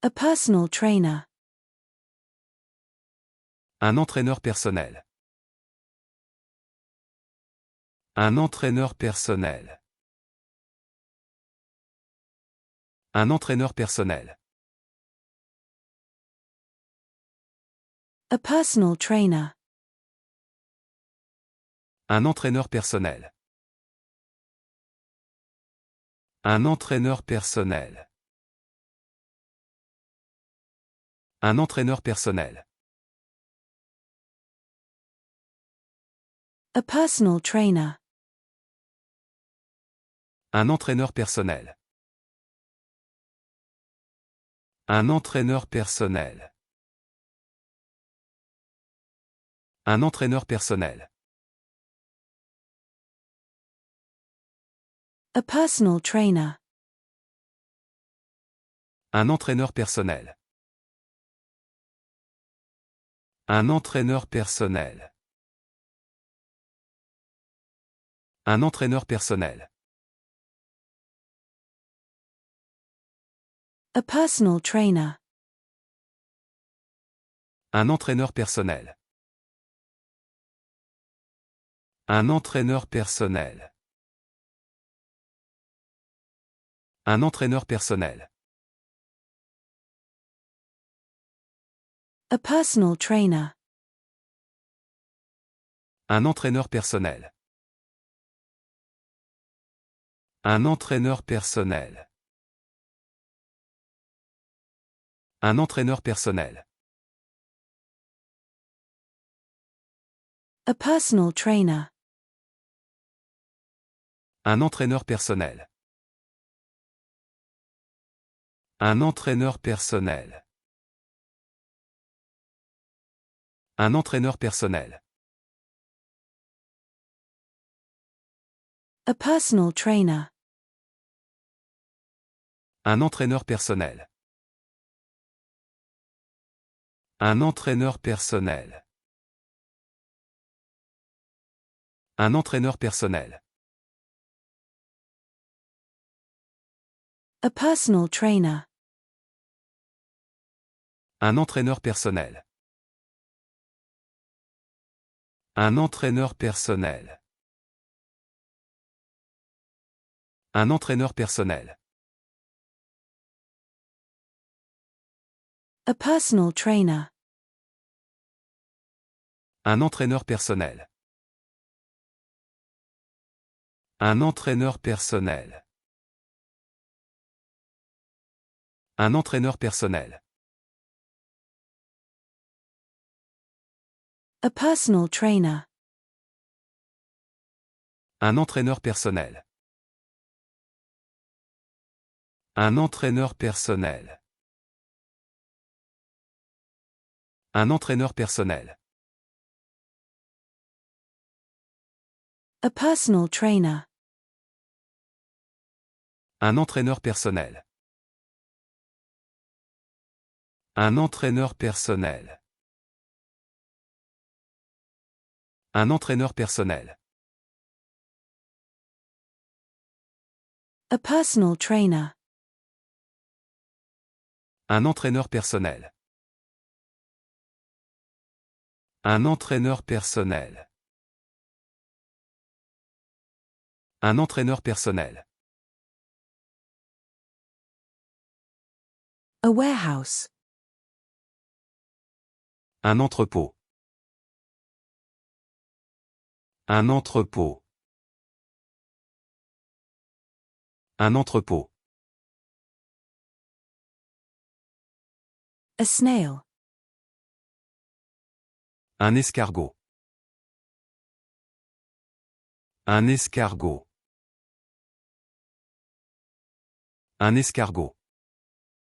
A personal trainer. Un entraîneur personnel. Un entraîneur personnel. Un entraîneur personnel. A personal trainer. Un entraîneur personnel. Un entraîneur personnel. Un entraîneur personnel. A personal trainer. Un entraîneur personnel. Un entraîneur personnel. Un entraîneur personnel. A personal trainer. Un entraîneur personnel. Un entraîneur personnel. Un entraîneur personnel. A personal trainer. Un entraîneur personnel. Un entraîneur personnel. Un entraîneur personnel. A personal trainer. Un entraîneur personnel. Un entraîneur personnel. Un entraîneur personnel. A personal trainer. Un entraîneur personnel. Un entraîneur personnel. Un entraîneur personnel. A personal trainer. Un entraîneur personnel. Un entraîneur personnel. Un entraîneur personnel. A personal trainer. Un entraîneur personnel. Un entraîneur personnel. Un entraîneur personnel. A personal trainer. Un entraîneur personnel. Un entraîneur personnel. Un entraîneur personnel. A personal trainer. Un entraîneur personnel. Un entraîneur personnel. Un entraîneur personnel. A personal trainer. Un entraîneur personnel. Un entraîneur personnel. Un entraîneur personnel. A personal trainer. Un entraîneur personnel. Un entraîneur personnel. Un entraîneur personnel. A warehouse. Un entrepôt. Un entrepôt. Un entrepôt. A snail. Un escargot. Un escargot. Un escargot.